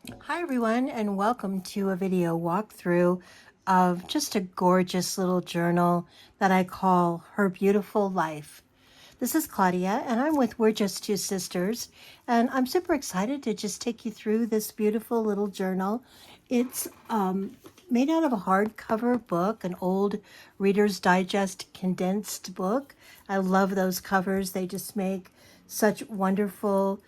Hi everyone, and welcome to a video walkthrough of just a gorgeous little journal that I call Her Beautiful Life. This is Claudia and I'm with We're Just Two Sisters, and I'm super excited to just take you through this beautiful little journal. It's made out of a hardcover book, an old Reader's Digest condensed book. I love those covers. They just make such wonderful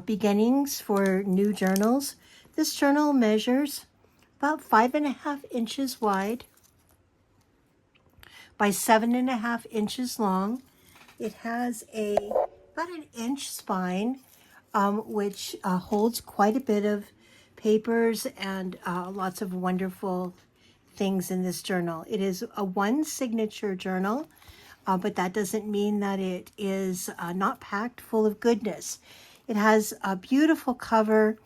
beginnings for new journals. This journal measures about 5.5 inches wide by 7.5 inches long. It has about an inch spine, which holds quite a bit of papers and lots of wonderful things in this journal. It is a one signature journal, but that doesn't mean that it is not packed full of goodness. It has a beautiful cover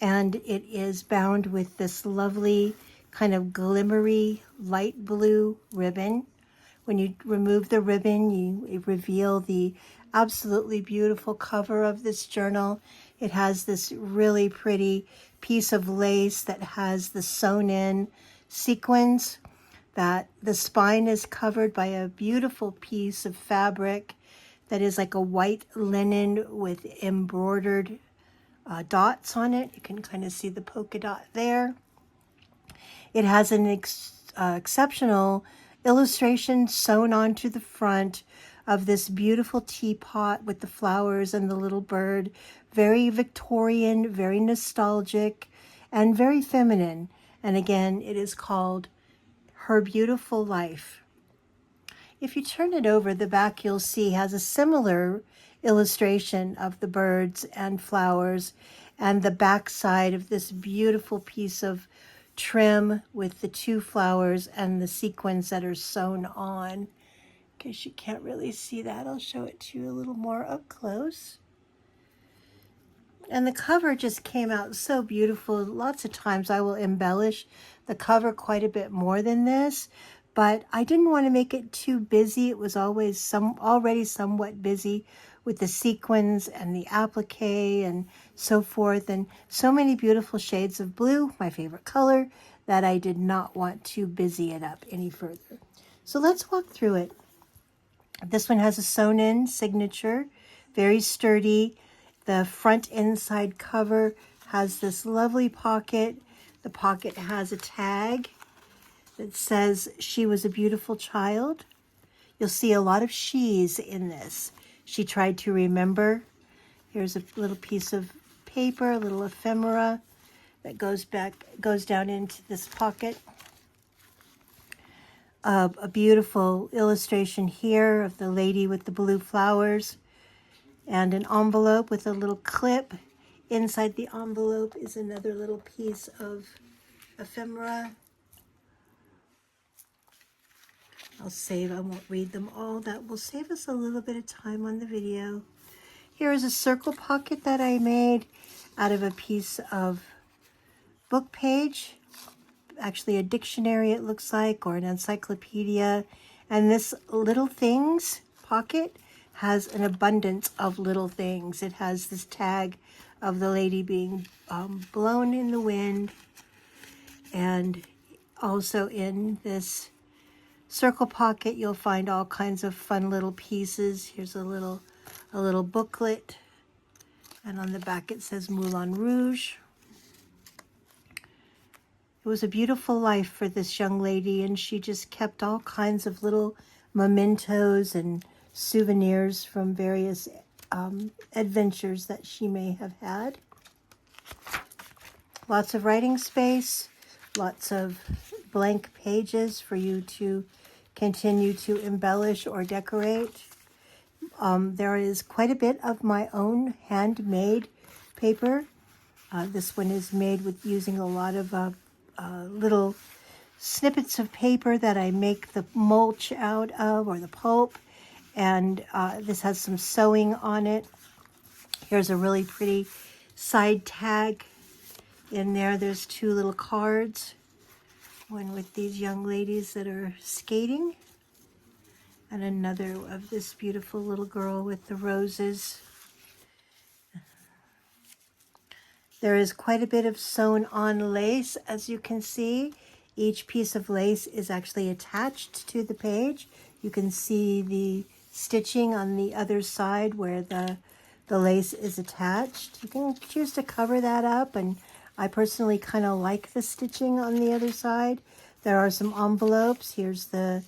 and it is bound with this lovely kind of glimmery light blue ribbon. When you remove the ribbon, you reveal the absolutely beautiful cover of this journal. It has this really pretty piece of lace that has the sewn in sequins, that the spine is covered by a beautiful piece of fabric that is like a white linen with embroidered dots on it. You can kind of see the polka dot there. It has an exceptional illustration sewn onto the front of this beautiful teapot with the flowers and the little bird. Very Victorian, very nostalgic, and very feminine. And again, it is called Her Beautiful Life. If you turn it over, the back you'll see has a similar illustration of the birds and flowers and the back side of this beautiful piece of trim with the two flowers and the sequins that are sewn on. In case you can't really see that, I'll show it to you a little more up close. And the cover just came out so beautiful. Lots of times I will embellish the cover quite a bit more than this, but I didn't want to make it too busy. It was already somewhat busy with the sequins and the applique and so forth, and so many beautiful shades of blue, my favorite color, that I did not want to busy it up any further. So let's walk through it. This one has a sewn-in signature, very sturdy. The front inside cover has this lovely pocket. The pocket has a tag that says she was a beautiful child. You'll see a lot of she's in this. She tried to remember. Here's a little piece of paper, a little ephemera that goes down into this pocket. A beautiful illustration here of the lady with the blue flowers, and an envelope with a little clip. Inside the envelope is another little piece of ephemera. I won't read them all. That will save us a little bit of time on the video. Here is a circle pocket that I made out of a piece of book page. Actually a dictionary it looks like, or an encyclopedia. And this little things pocket has an abundance of little things. It has this tag of the lady being blown in the wind, and also in this circle pocket you'll find all kinds of fun little pieces. Here's a little booklet, and on the back it says Moulin Rouge. It was a beautiful life for this young lady, and she just kept all kinds of little mementos and souvenirs from various adventures that she may have had. Lots of writing space, lots of blank pages for you to continue to embellish or decorate. There is quite a bit of my own handmade paper. This one is made with using a lot of little snippets of paper that I make the mulch out of, or the pulp, and this has some sewing on it. Here's a really pretty side tag in there. There's two little cards, one with these young ladies that are skating, and another of this beautiful little girl with the roses. There is quite a bit of sewn on lace, as you can see. Each piece of lace is actually attached to the page. You can see the stitching on the other side where the lace is attached. You can choose to cover that up, and I personally kind of like the stitching on the other side. There are some envelopes. Here's the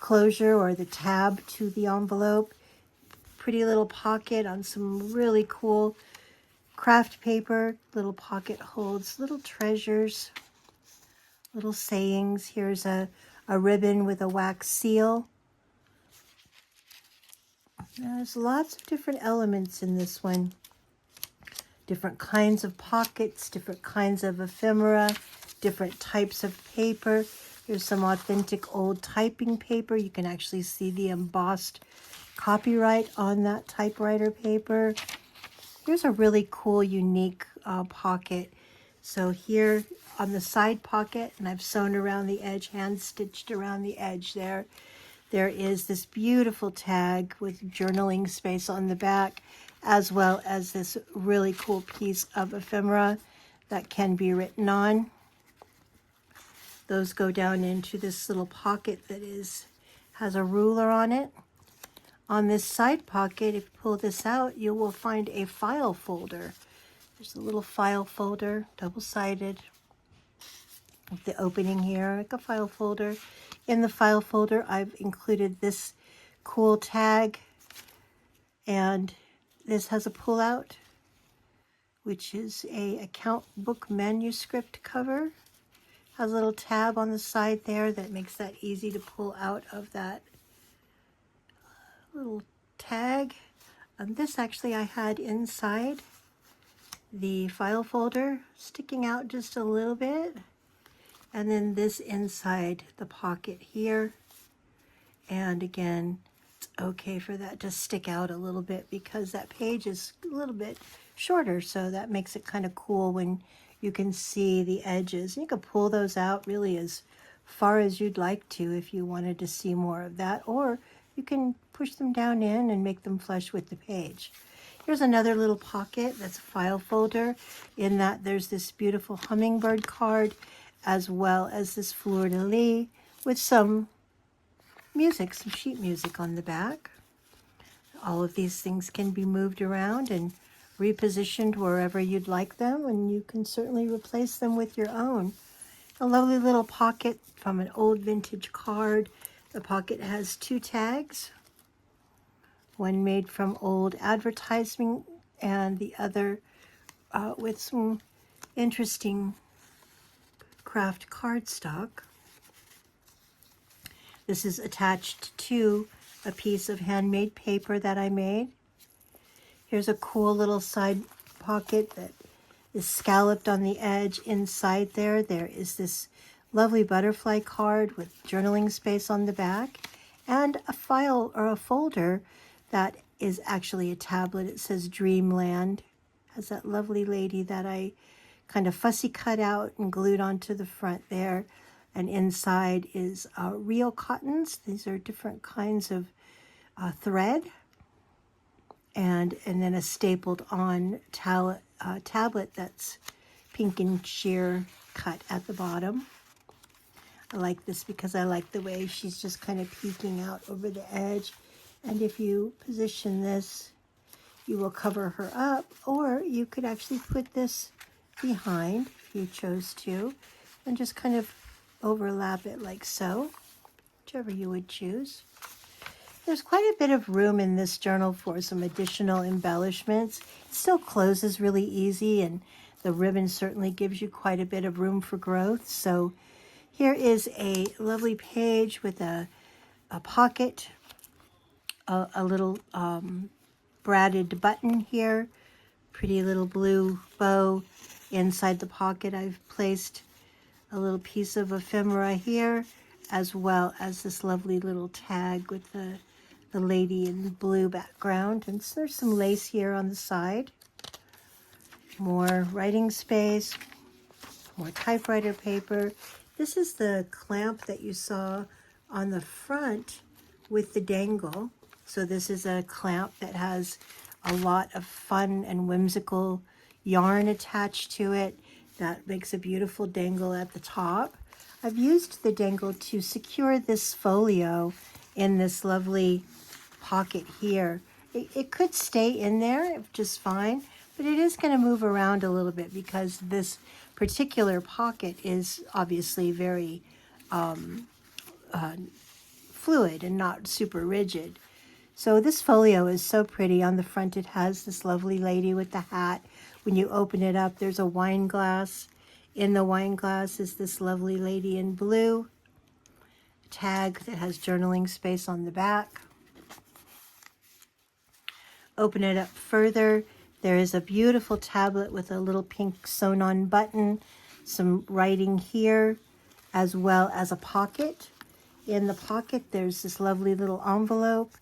closure or the tab to the envelope. Pretty little pocket on some really cool craft paper. Little pocket holds little treasures, little sayings. Here's a ribbon with a wax seal. There's lots of different elements in this one. Different kinds of pockets, different kinds of ephemera, different types of paper. Here's some authentic old typing paper. You can actually see the embossed copyright on that typewriter paper. Here's a really cool, unique pocket. So here on the side pocket, and I've sewn around the edge, hand stitched around the edge there, there is this beautiful tag with journaling space on the back, as well as this really cool piece of ephemera that can be written on. Those go down into this little pocket that has a ruler on it. On this side pocket, if you pull this out, you will find a file folder. There's a little file folder, double-sided, with the opening here, like a file folder. In the file folder, I've included this cool tag, and this has a pull-out, which is a account book manuscript cover. Has a little tab on the side there that makes that easy to pull out of that little tag. This actually I had inside the file folder, sticking out just a little bit, and then this inside the pocket here. And again, it's okay for that to stick out a little bit because that page is a little bit shorter, so that makes it kind of cool when you can see the edges. You can pull those out really as far as you'd like to if you wanted to see more of that, or you can push them down in and make them flush with the page. Here's another little pocket that's a file folder. In that there's this beautiful hummingbird card, as well as this fleur-de-lis with some music, some sheet music on the back. All of these things can be moved around and repositioned wherever you'd like them, and you can certainly replace them with your own. A lovely little pocket from an old vintage card. The pocket has two tags, one made from old advertising and the other with some interesting craft cardstock. This is attached to a piece of handmade paper that I made. Here's a cool little side pocket that is scalloped on the edge. Inside there is this lovely butterfly card with journaling space on the back, and a file or a folder that is actually a tablet. It says Dreamland. Has that lovely lady that I kind of fussy cut out and glued onto the front there. And inside is real cottons. These are different kinds of thread. And then a stapled on tablet that's pink and sheer cut at the bottom. I like this because I like the way she's just kind of peeking out over the edge. And if you position this, you will cover her up, or you could actually put this behind if you chose to, and just kind of overlap it like so, whichever you would choose. There's quite a bit of room in this journal for some additional embellishments. It still closes really easy, and the ribbon certainly gives you quite a bit of room for growth. So here is a lovely page with a pocket, a little braided button here, pretty little blue bow. Inside the pocket, I've placed a little piece of ephemera here, as well as this lovely little tag with the lady in the blue background. And so there's some lace here on the side. More writing space, more typewriter paper. This is the clamp that you saw on the front with the dangle. So this is a clamp that has a lot of fun and whimsical yarn attached to it that makes a beautiful dangle at the top. I've used the dangle to secure this folio in this lovely pocket here. It could stay in there just fine, but it is going to move around a little bit because this particular pocket is obviously very fluid and not super rigid. So this folio is so pretty. On the front it has this lovely lady with the hat. When you open it up, there's a wine glass. In the wine glass is this lovely lady in blue. A tag that has journaling space on the back. Open it up further. There is a beautiful tablet with a little pink sewn-on button, some writing here, as well as a pocket. In the pocket, there's this lovely little envelope.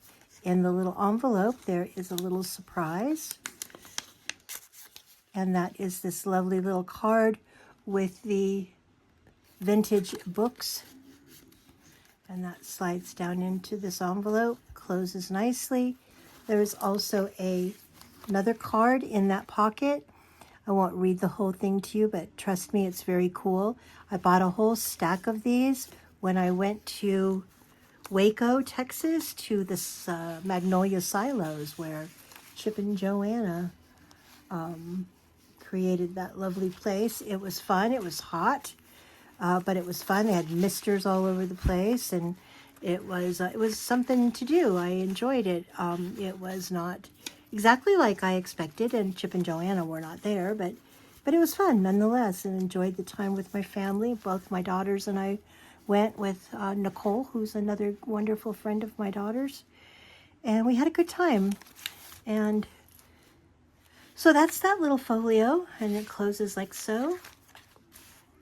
In the little envelope, there is a little surprise. And that is this lovely little card with the vintage books. And that slides down into this envelope, closes nicely. There is also another card in that pocket. I won't read the whole thing to you, but trust me, it's very cool. I bought a whole stack of these when I went to Waco, Texas, to this Magnolia Silos where Chip and Joanna created that lovely place. It was fun. It was hot, but it was fun. They had misters all over the place, and it was something to do. I enjoyed it. It was not exactly like I expected, and Chip and Joanna were not there, but it was fun nonetheless, and enjoyed the time with my family. Both my daughters and I went with Nicole, who's another wonderful friend of my daughter's, and we had a good time. And so that's that little folio, and it closes like so.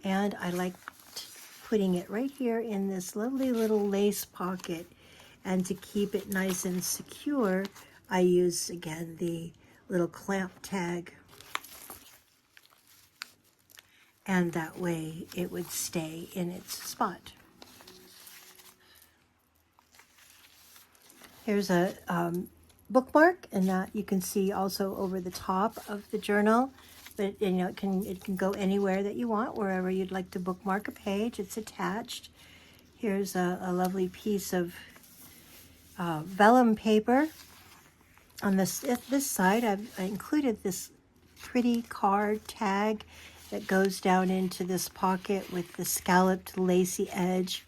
And I liked putting it right here in this lovely little lace pocket. And to keep it nice and secure, I use, again, the little clamp tag. And that way it would stay in its spot. Here's a bookmark, and that you can see also over the top of the journal. But you know, it can go anywhere that you want, wherever you'd like to bookmark a page. It's attached. Here's a lovely piece of vellum paper. On this side, I included this pretty card tag that goes down into this pocket with the scalloped lacy edge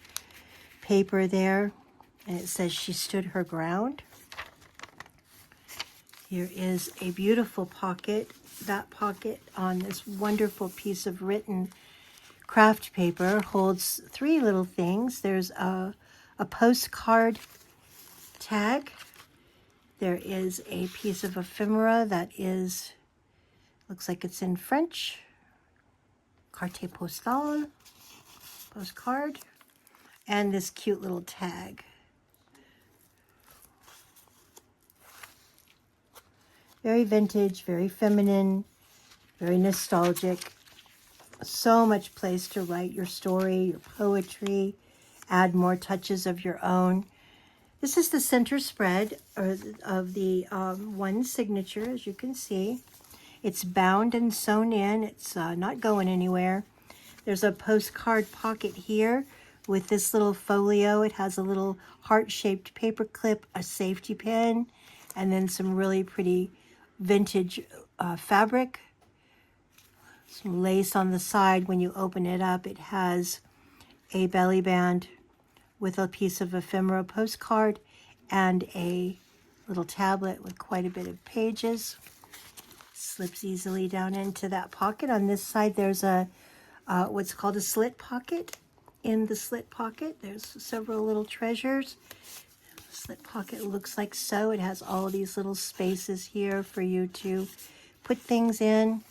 paper there. And it says she stood her ground. Here is a beautiful pocket. That pocket on this wonderful piece of written craft paper holds three little things. There's a postcard tag. There is a piece of ephemera that looks like it's in French. Carte postale, postcard. And this cute little tag. Very vintage, very feminine, very nostalgic. So much place to write your story, your poetry, add more touches of your own. This is the center spread of the one signature, as you can see. It's bound and sewn in. It's not going anywhere. There's a postcard pocket here with this little folio. It has a little heart-shaped paper clip, a safety pin, and then some really pretty vintage fabric. Some lace on the side. When you open it up, it has a belly band with a piece of ephemera postcard and a little tablet with quite a bit of pages. Slips easily down into that pocket. On this side, there's a what's called a slit pocket. In the slit pocket, there's several little treasures. Slit pocket looks like so. It has all these little spaces here for you to put things in.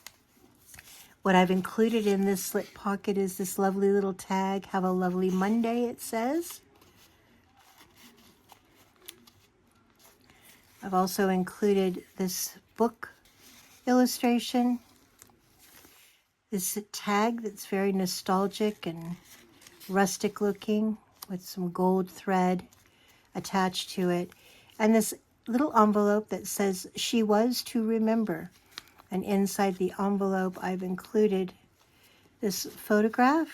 What I've included in this slit pocket is this lovely little tag. Have a lovely Monday, it says. I've also included this book illustration. This tag that's very nostalgic and rustic looking with some gold thread attached to it. And this little envelope that says, "She was to remember." And inside the envelope, I've included this photograph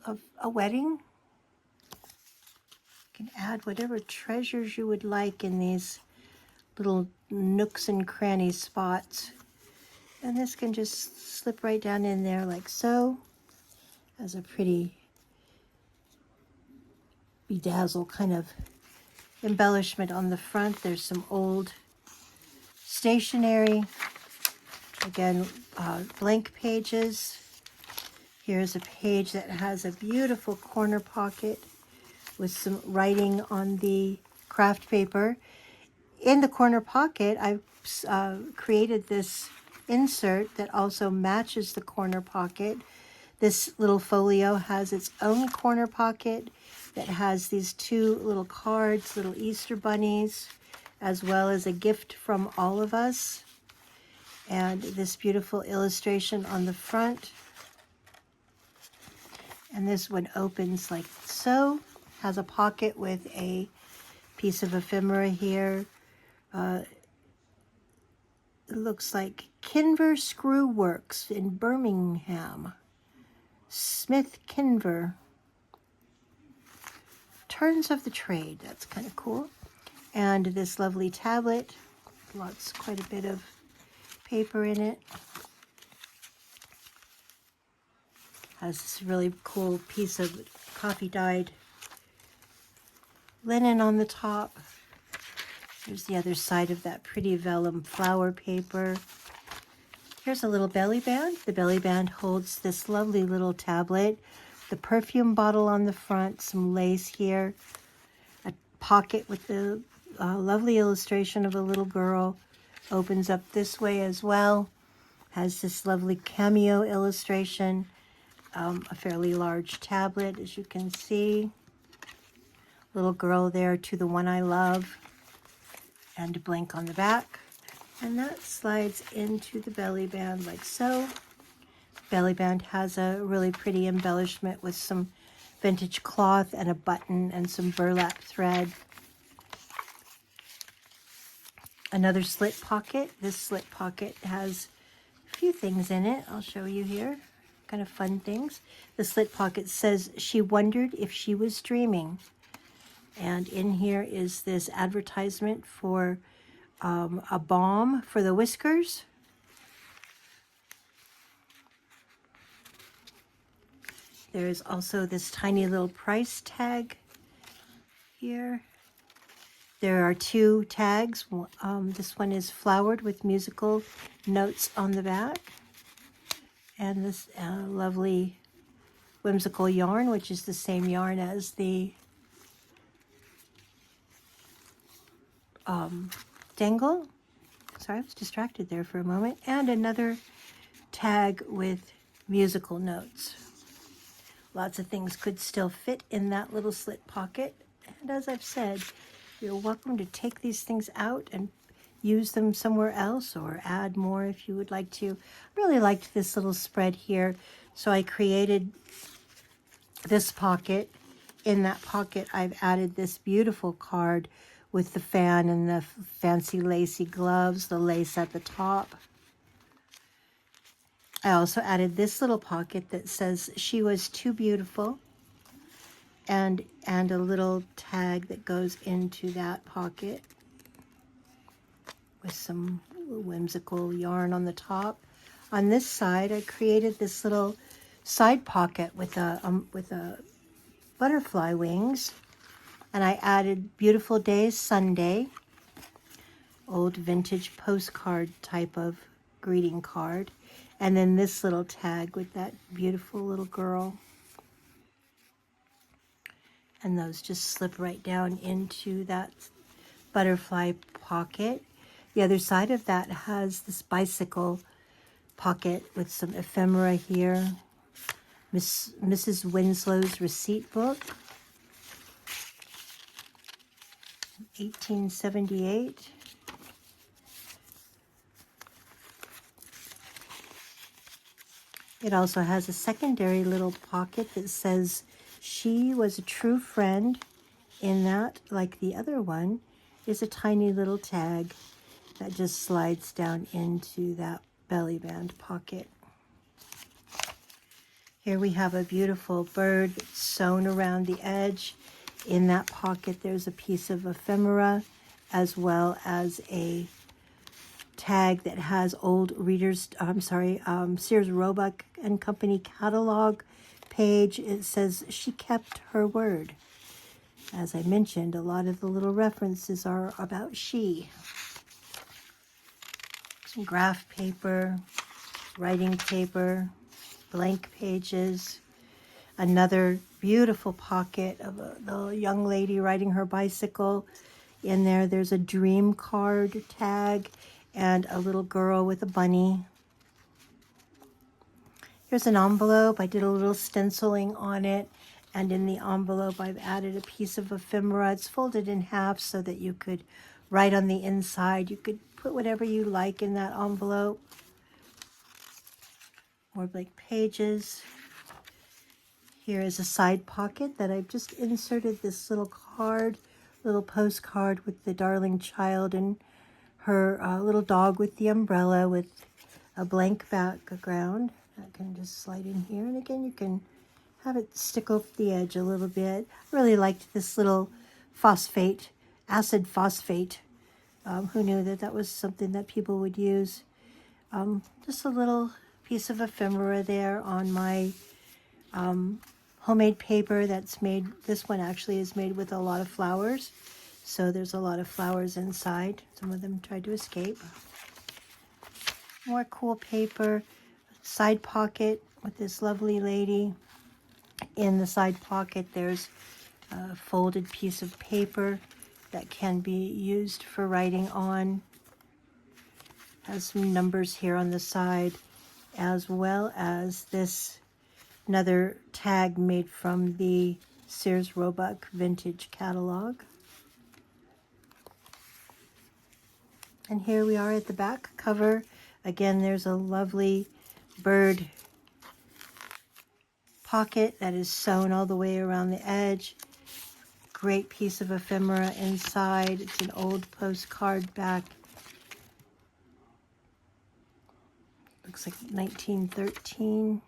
of a wedding. You can add whatever treasures you would like in these little nooks and cranny spots. And this can just slip right down in there like so. Has a pretty bedazzle kind of embellishment on the front. There's some old stationery. Again, blank pages. Here's a page that has a beautiful corner pocket with some writing on the craft paper. In the corner pocket, I've created this insert that also matches the corner pocket. This little folio has its own corner pocket that has these two little cards, little Easter bunnies, as well as a gift from all of us. And this beautiful illustration on the front. And this one opens like so. Has a pocket with a piece of ephemera here. It looks like Kinver Screw Works in Birmingham. Smith Kinver. Turns of the Trade. That's kind of cool. And this lovely tablet. Quite a bit of paper in it. Has this really cool piece of coffee dyed linen on the top. Here's the other side of that pretty vellum flower paper. Here's a little belly band. The belly band holds this lovely little tablet, the perfume bottle on the front, some lace here, a pocket with the lovely illustration of a little girl. Opens up this way as well. Has this lovely cameo illustration. A fairly large tablet, as you can see. Little girl there, To the One I Love. And a blank on the back. And that slides into the belly band like so. Belly band has a really pretty embellishment with some vintage cloth and a button and some burlap thread. Another slit pocket. This slit pocket has a few things in it. I'll show you here. Kind of fun things. The slit pocket says, "She wondered if she was dreaming." And in here is this advertisement for a balm for the whiskers. There is also this tiny little price tag here. There are two tags. This one is flowered with musical notes on the back. And this lovely whimsical yarn, which is the same yarn as the dangle. Sorry, I was distracted there for a moment. And another tag with musical notes. Lots of things could still fit in that little slit pocket. And as I've said, you're welcome to take these things out and use them somewhere else or add more if you would like to. Really liked this little spread here, so I created this pocket. In that pocket, I've added this beautiful card with the fan and the fancy lacy gloves, the lace at the top. I also added this little pocket that says, "She was too beautiful," and a little tag that goes into that pocket with some whimsical yarn on the top. On this side, I created this little side pocket with a butterfly wings, and I added "Beautiful Days Sunday," old vintage postcard type of greeting card, and then this little tag with that beautiful little girl. And those just slip right down into that butterfly pocket. The other side of that has this bicycle pocket with some ephemera here. Mrs. Winslow's receipt book, 1878. It also has a secondary little pocket that says, "She was a true friend." In that, like the other one, is a tiny little tag. that just slides down into that belly band pocket. Here we have a beautiful bird that's sewn around the edge. In that pocket, there's a piece of ephemera, as well as a tag that has old Sears Roebuck and Company catalog page. It says she kept her word. As I mentioned, a lot of the little references are about she. Some graph paper, writing paper, blank pages, another beautiful pocket of the young lady riding her bicycle. In there, there's a dream card tag and a little girl with a bunny. Here's an envelope. I did a little stenciling on it, and in the envelope, I've added a piece of ephemera. It's folded in half so that you could write on the inside. You could put whatever you like in that envelope. More blank pages. Here is a side pocket that I've just inserted this little card, little postcard with the darling child and her little dog with the umbrella with a blank background. That can just slide in here. And again, you can have it stick off the edge a little bit. I really liked this little acid phosphate. Who knew that that was something that people would use? Just a little piece of ephemera there on my homemade paper that's made. This one actually is made with a lot of flowers. So there's a lot of flowers inside. Some of them tried to escape. More cool paper. Side pocket with this lovely lady. In the side pocket, there's a folded piece of paper that can be used for writing on. Has some numbers here on the side, as well as this another tag made from the Sears Roebuck vintage catalog. And here we are at the back cover. Again, there's a lovely bird pocket that is sewn all the way around the edge. Great piece of ephemera inside. It's an old postcard back. Looks like 1913.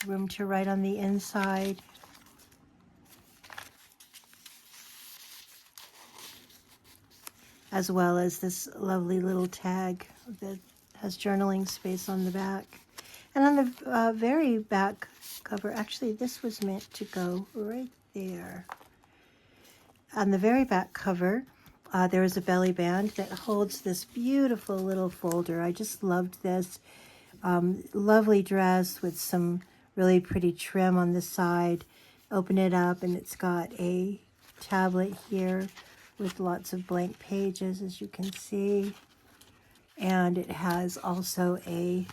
Room to write on the inside. As well as this lovely little tag that has journaling space on the back. And on the very back cover, actually this was meant to go right there. On the very back cover, there is a belly band that holds this beautiful little folder. I just loved this. Lovely dress with some really pretty trim on the side. Open it up and it's got a tablet here with lots of blank pages, as you can see. And it has also a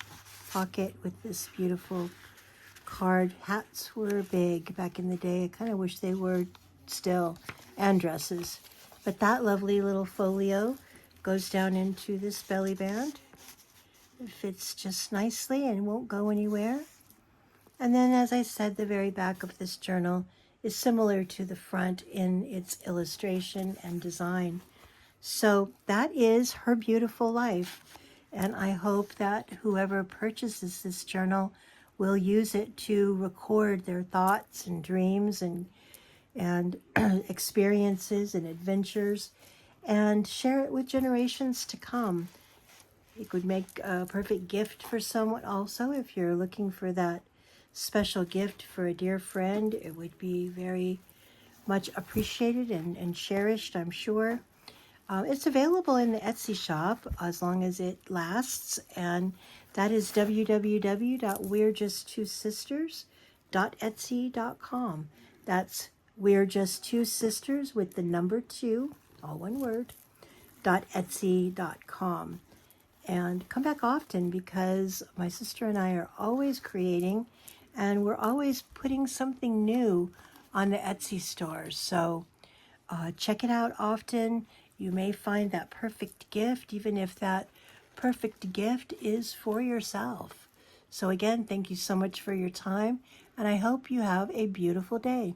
pocket with this beautiful card. Hats were big back in the day. I kind of wish they were still, and dresses. But that lovely little folio goes down into this belly band. It fits just nicely and won't go anywhere. And then, as I said, the very back of this journal is similar to the front in its illustration and design. So that is Her Beautiful Life. And I hope that whoever purchases this journal will use it to record their thoughts and dreams and experiences and adventures and share it with generations to come. It would make a perfect gift for someone also. If you're looking for that special gift for a dear friend, it would be very much appreciated and cherished, I'm sure. It's available in the Etsy shop as long as it lasts, and that is www.we'rejusttwosisters.etsy.com. That's We're Just Two Sisters with the number 2, all one word, .etsy.com. And come back often because my sister and I are always creating and we're always putting something new on the Etsy store. So check it out often. You may find that perfect gift, even if that perfect gift is for yourself. So again, thank you so much for your time, and I hope you have a beautiful day.